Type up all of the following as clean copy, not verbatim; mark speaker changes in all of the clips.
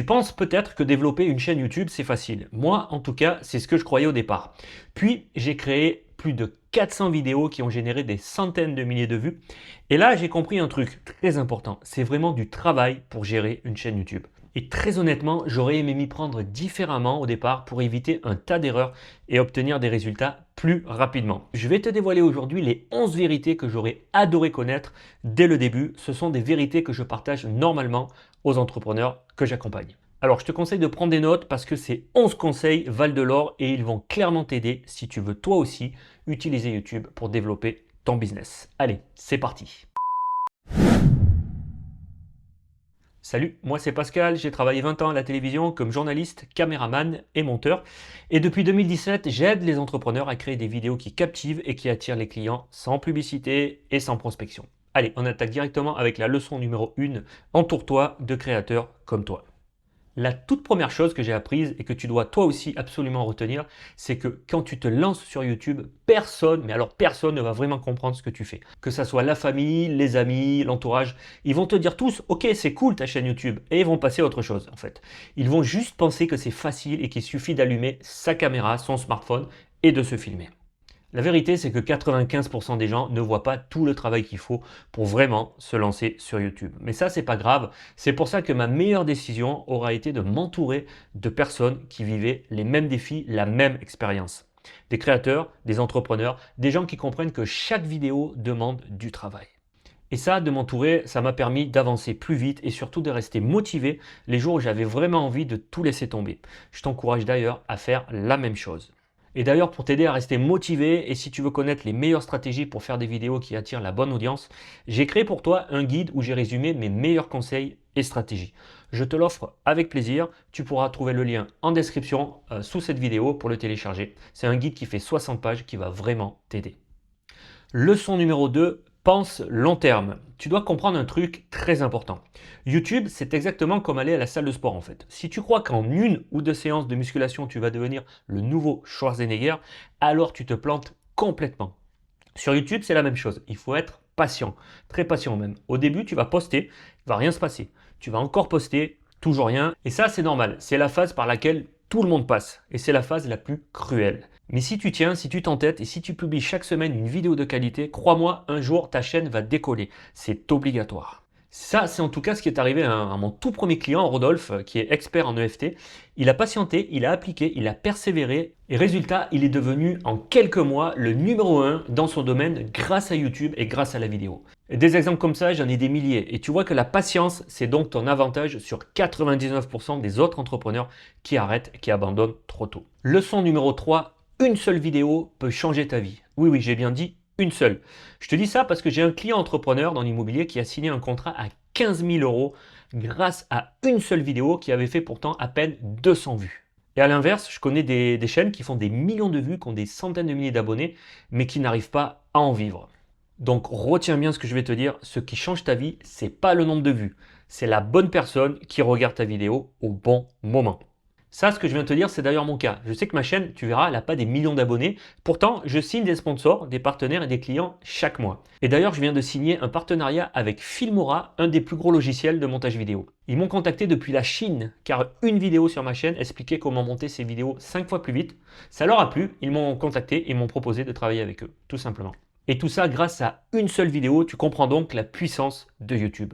Speaker 1: Tu penses peut-être que développer une chaîne YouTube, c'est facile. Moi, en tout cas, c'est ce que je croyais au départ. Puis, j'ai créé plus de 400 vidéos qui ont généré des centaines de milliers de vues. Et là, j'ai compris un truc très important. C'est vraiment du travail pour gérer une chaîne YouTube. Et très honnêtement, j'aurais aimé m'y prendre différemment au départ pour éviter un tas d'erreurs et obtenir des résultats plus rapidement. Je vais te dévoiler aujourd'hui les 11 vérités que j'aurais adoré connaître dès le début. Ce sont des vérités que je partage normalement aux entrepreneurs que j'accompagne. Alors, je te conseille de prendre des notes parce que ces 11 conseils valent de l'or et ils vont clairement t'aider si tu veux toi aussi utiliser YouTube pour développer ton business. Allez, c'est parti. Salut, moi c'est Pascal, j'ai travaillé 20 ans à la télévision comme journaliste, caméraman et monteur. Et depuis 2017, j'aide les entrepreneurs à créer des vidéos qui captivent et qui attirent les clients sans publicité et sans prospection. Allez, on attaque directement avec la leçon numéro 1. Entoure-toi de créateurs comme toi. La toute première chose que j'ai apprise et que tu dois toi aussi absolument retenir, c'est que quand tu te lances sur YouTube, personne, mais alors personne ne va vraiment comprendre ce que tu fais. Que ça soit la famille, les amis, l'entourage, ils vont te dire tous, ok, c'est cool ta chaîne YouTube, et ils vont passer à autre chose en fait. Ils vont juste penser que c'est facile et qu'il suffit d'allumer sa caméra, son smartphone et de se filmer. La vérité, c'est que 95% des gens ne voient pas tout le travail qu'il faut pour vraiment se lancer sur YouTube. Mais ça, c'est pas grave. C'est pour ça que ma meilleure décision aura été de m'entourer de personnes qui vivaient les mêmes défis, la même expérience. Des créateurs, des entrepreneurs, des gens qui comprennent que chaque vidéo demande du travail. Et ça, de m'entourer, ça m'a permis d'avancer plus vite et surtout de rester motivé les jours où j'avais vraiment envie de tout laisser tomber. Je t'encourage d'ailleurs à faire la même chose. Et d'ailleurs, pour t'aider à rester motivé et si tu veux connaître les meilleures stratégies pour faire des vidéos qui attirent la bonne audience, j'ai créé pour toi un guide où j'ai résumé mes meilleurs conseils et stratégies. Je te l'offre avec plaisir. Tu pourras trouver le lien en description sous cette vidéo pour le télécharger. C'est un guide qui fait 60 pages qui va vraiment t'aider. Leçon numéro 2, pense long terme. Tu dois comprendre un truc très important. YouTube, c'est exactement comme aller à la salle de sport en fait. Si tu crois qu'en 1 ou 2 séances de musculation, tu vas devenir le nouveau Schwarzenegger, alors tu te plantes complètement. Sur YouTube, c'est la même chose. Il faut être patient, très patient même. Au début, tu vas poster, il ne va rien se passer. Tu vas encore poster, toujours rien. Et ça, c'est normal. C'est la phase par laquelle tout le monde passe. Et c'est la phase la plus cruelle. Mais si tu tiens, si tu t'entêtes et si tu publies chaque semaine une vidéo de qualité, crois-moi, un jour, ta chaîne va décoller. C'est obligatoire. Ça, c'est en tout cas ce qui est arrivé à mon tout premier client, Rodolphe, qui est expert en EFT. Il a patienté, il a appliqué, il a persévéré et résultat, il est devenu en quelques mois le numéro 1 dans son domaine grâce à YouTube et grâce à la vidéo. Et des exemples comme ça, j'en ai des milliers. Et tu vois que la patience, c'est donc ton avantage sur 99% des autres entrepreneurs qui arrêtent, qui abandonnent trop tôt. Leçon numéro 3, une seule vidéo peut changer ta vie. Oui, oui, j'ai bien dit une seule. Je te dis ça parce que j'ai un client entrepreneur dans l'immobilier qui a signé un contrat à 15 000 euros grâce à une seule vidéo qui avait fait pourtant à peine 200 vues. Et à l'inverse, je connais des chaînes qui font des millions de vues, qui ont des centaines de milliers d'abonnés, mais qui n'arrivent pas à en vivre. Donc retiens bien ce que je vais te dire, ce qui change ta vie, c'est pas le nombre de vues, c'est la bonne personne qui regarde ta vidéo au bon moment. Ça, ce que je viens de te dire, c'est d'ailleurs mon cas. Je sais que ma chaîne, tu verras, elle n'a pas des millions d'abonnés. Pourtant, je signe des sponsors, des partenaires et des clients chaque mois. Et d'ailleurs, je viens de signer un partenariat avec Filmora, un des plus gros logiciels de montage vidéo. Ils m'ont contacté depuis la Chine, car une vidéo sur ma chaîne expliquait comment monter ces vidéos 5 fois plus vite. Ça leur a plu, ils m'ont contacté et m'ont proposé de travailler avec eux, tout simplement. Et tout ça grâce à une seule vidéo, tu comprends donc la puissance de YouTube.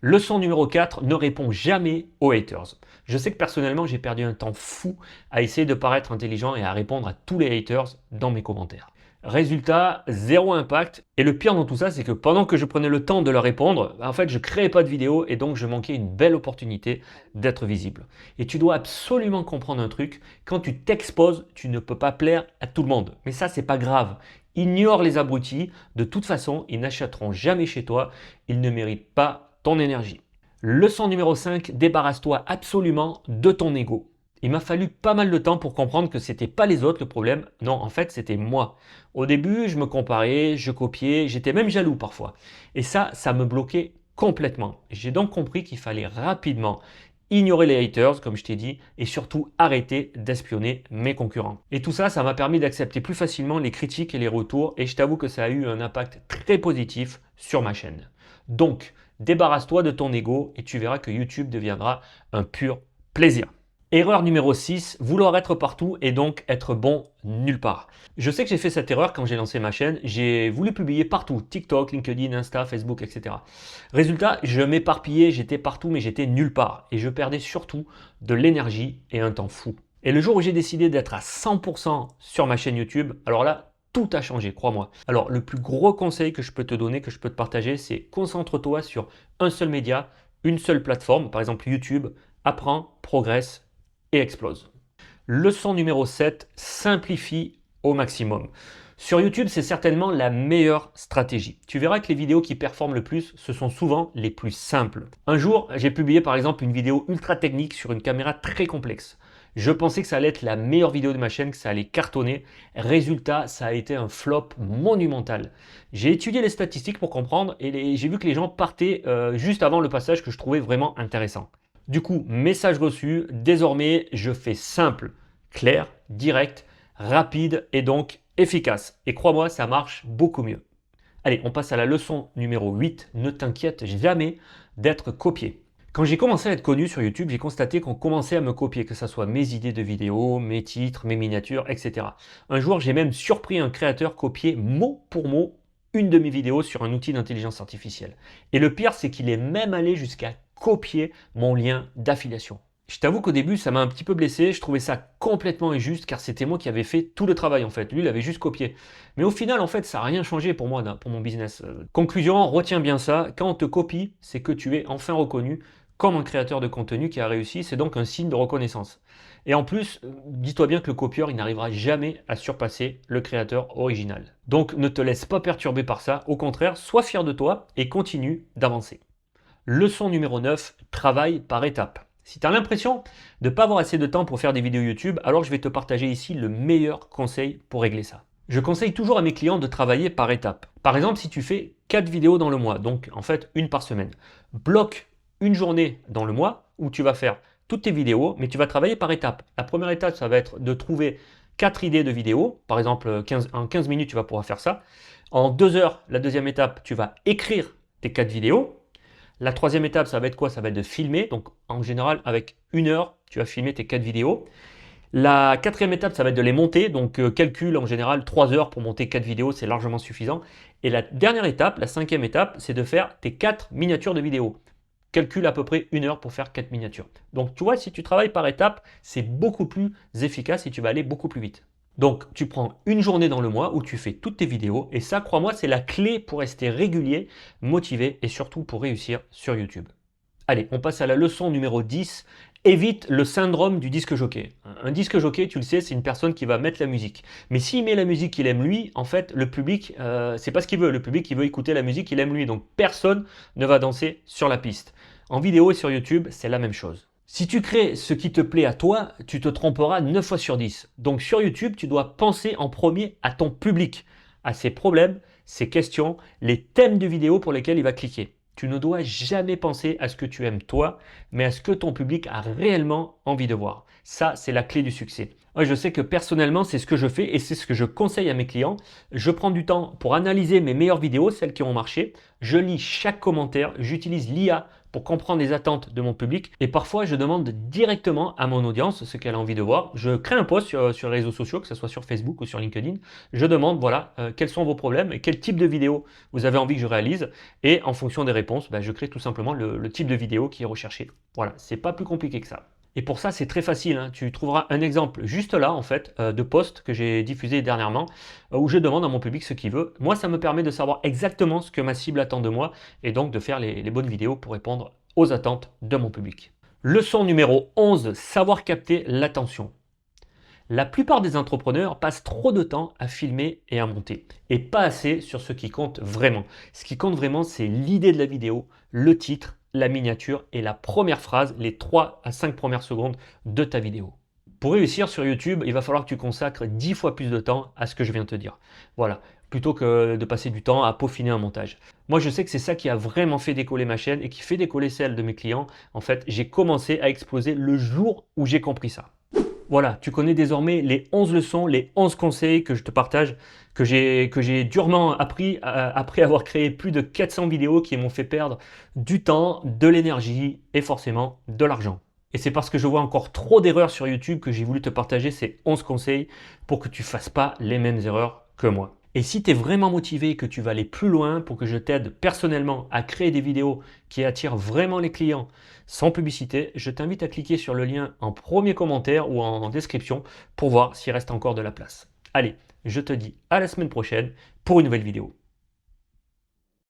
Speaker 1: Leçon numéro 4, ne réponds jamais aux haters. Je sais que personnellement, j'ai perdu un temps fou à essayer de paraître intelligent et à répondre à tous les haters dans mes commentaires. Résultat, zéro impact. Et le pire dans tout ça, c'est que pendant que je prenais le temps de leur répondre, en fait, je ne créais pas de vidéo et donc je manquais une belle opportunité d'être visible. Et tu dois absolument comprendre un truc, quand tu t'exposes, tu ne peux pas plaire à tout le monde. Mais ça, c'est pas grave. Ignore les abrutis. De toute façon, ils n'achèteront jamais chez toi. Ils ne méritent pas ton énergie. Leçon numéro 5, débarrasse-toi absolument de ton ego. Il m'a fallu pas mal de temps pour comprendre que c'était pas les autres le problème, non, en fait c'était moi. Au début, je me comparais, je copiais, j'étais même jaloux parfois. Et ça me bloquait complètement. J'ai donc compris qu'il fallait rapidement ignorer les haters, comme je t'ai dit, et surtout arrêter d'espionner mes concurrents. Et tout ça, ça m'a permis d'accepter plus facilement les critiques et les retours, et je t'avoue que ça a eu un impact très positif sur ma chaîne. Donc, débarrasse-toi de ton ego et tu verras que YouTube deviendra un pur plaisir. Erreur numéro 6, vouloir être partout et donc être bon nulle part. Je sais que j'ai fait cette erreur quand j'ai lancé ma chaîne, j'ai voulu publier partout, TikTok, LinkedIn, Insta, Facebook, etc. Résultat, je m'éparpillais, j'étais partout mais j'étais nulle part et je perdais surtout de l'énergie et un temps fou. Et le jour où j'ai décidé d'être à 100% sur ma chaîne YouTube, alors là, tout a changé, crois-moi. Alors le plus gros conseil que je peux te donner, que je peux te partager, c'est concentre-toi sur un seul média, une seule plateforme, par exemple YouTube, apprends, progresse et explose. Leçon numéro 7, simplifie au maximum. Sur YouTube, c'est certainement la meilleure stratégie. Tu verras que les vidéos qui performent le plus, ce sont souvent les plus simples. Un jour, j'ai publié par exemple une vidéo ultra technique sur une caméra très complexe. Je pensais que ça allait être la meilleure vidéo de ma chaîne, que ça allait cartonner. Résultat, ça a été un flop monumental. J'ai étudié les statistiques pour comprendre et j'ai vu que les gens partaient juste avant le passage que je trouvais vraiment intéressant. Du coup, message reçu, désormais je fais simple, clair, direct, rapide et donc efficace. Et crois-moi, ça marche beaucoup mieux. Allez, on passe à la leçon numéro 8, ne t'inquiète jamais d'être copié. Quand j'ai commencé à être connu sur YouTube, j'ai constaté qu'on commençait à me copier, que ce soit mes idées de vidéos, mes titres, mes miniatures, etc. Un jour, j'ai même surpris un créateur copier mot pour mot une de mes vidéos sur un outil d'intelligence artificielle. Et le pire, c'est qu'il est même allé jusqu'à copier mon lien d'affiliation. Je t'avoue qu'au début, ça m'a un petit peu blessé, je trouvais ça complètement injuste car c'était moi qui avais fait tout le travail en fait. Lui, il avait juste copié. Mais au final, en fait, ça n'a rien changé pour moi, pour mon business. Conclusion, retiens bien ça, quand on te copie, c'est que tu es enfin reconnu comme un créateur de contenu qui a réussi, c'est donc un signe de reconnaissance. Et en plus, dis-toi bien que le copieur, il n'arrivera jamais à surpasser le créateur original. Donc ne te laisse pas perturber par ça, au contraire, sois fier de toi et continue d'avancer. Leçon numéro 9, travaille par étapes. Si tu as l'impression de ne pas avoir assez de temps pour faire des vidéos YouTube, alors je vais te partager ici le meilleur conseil pour régler ça. Je conseille toujours à mes clients de travailler par étapes. Par exemple, si tu fais 4 vidéos dans le mois, donc en fait une par semaine, bloque une journée dans le mois où tu vas faire toutes tes vidéos, mais tu vas travailler par étapes. La première étape, ça va être de trouver 4 idées de vidéos. Par exemple, en 15 minutes, tu vas pouvoir faire ça. En 2 heures, la deuxième étape, tu vas écrire tes 4 vidéos. La troisième étape, ça va être quoi? Ça va être de filmer. Donc, en général, avec 1 heure, tu vas filmer tes 4 vidéos. La quatrième étape, ça va être de les monter. Donc, calcul, en général, 3 heures pour monter 4 vidéos, c'est largement suffisant. Et la dernière étape, la cinquième étape, c'est de faire tes 4 miniatures de vidéos. Calcule à peu près 1 heure pour faire 4 miniatures. Donc, tu vois, si tu travailles par étapes, c'est beaucoup plus efficace et tu vas aller beaucoup plus vite. Donc, tu prends une journée dans le mois où tu fais toutes tes vidéos et ça, crois-moi, c'est la clé pour rester régulier, motivé et surtout pour réussir sur YouTube. Allez, on passe à la leçon numéro 10. Évite le syndrome du disque jockey. Un disque jockey, tu le sais, c'est une personne qui va mettre la musique. Mais s'il met la musique qu'il aime lui, en fait, le public, c'est pas ce qu'il veut. Le public, il veut écouter la musique qu'il aime lui. Donc, personne ne va danser sur la piste. En vidéo et sur YouTube, c'est la même chose. Si tu crées ce qui te plaît à toi, tu te tromperas 9 fois sur 10. Donc sur YouTube, tu dois penser en premier à ton public, à ses problèmes, ses questions, les thèmes de vidéo pour lesquels il va cliquer. Tu ne dois jamais penser à ce que tu aimes toi, mais à ce que ton public a réellement envie de voir. Ça, c'est la clé du succès. Moi, je sais que personnellement, c'est ce que je fais et c'est ce que je conseille à mes clients. Je prends du temps pour analyser mes meilleures vidéos, celles qui ont marché. Je lis chaque commentaire, j'utilise l'IA pour comprendre les attentes de mon public et parfois je demande directement à mon audience ce qu'elle a envie de voir. Je crée un post sur les réseaux sociaux, que ce soit sur Facebook ou sur LinkedIn. Je demande voilà quels sont vos problèmes et quel type de vidéo vous avez envie que je réalise et en fonction des réponses, je crée tout simplement le type de vidéo qui est recherché. Voilà, c'est pas plus compliqué que ça. Et pour ça, c'est très facile, hein. Tu trouveras un exemple juste là, en fait, de post que j'ai diffusé dernièrement, où je demande à mon public ce qu'il veut. Moi, ça me permet de savoir exactement ce que ma cible attend de moi, et donc de faire les bonnes vidéos pour répondre aux attentes de mon public. Leçon numéro 11, savoir capter l'attention. La plupart des entrepreneurs passent trop de temps à filmer et à monter, et pas assez sur ce qui compte vraiment. Ce qui compte vraiment, c'est l'idée de la vidéo, le titre, la miniature et la première phrase, les 3 à 5 premières secondes de ta vidéo. Pour réussir sur YouTube, il va falloir que tu consacres 10 fois plus de temps à ce que je viens de te dire. Voilà, plutôt que de passer du temps à peaufiner un montage. Moi, je sais que c'est ça qui a vraiment fait décoller ma chaîne et qui fait décoller celle de mes clients. En fait, j'ai commencé à exploser le jour où j'ai compris ça. Voilà, tu connais désormais les 11 leçons, les 11 conseils que je te partage, que j'ai durement appris après avoir créé plus de 400 vidéos qui m'ont fait perdre du temps, de l'énergie et forcément de l'argent. Et c'est parce que je vois encore trop d'erreurs sur YouTube que j'ai voulu te partager ces 11 conseils pour que tu ne fasses pas les mêmes erreurs que moi. Et si tu es vraiment motivé et que tu vas aller plus loin pour que je t'aide personnellement à créer des vidéos qui attirent vraiment les clients sans publicité, je t'invite à cliquer sur le lien en premier commentaire ou en description pour voir s'il reste encore de la place. Allez, je te dis à la semaine prochaine pour une nouvelle vidéo.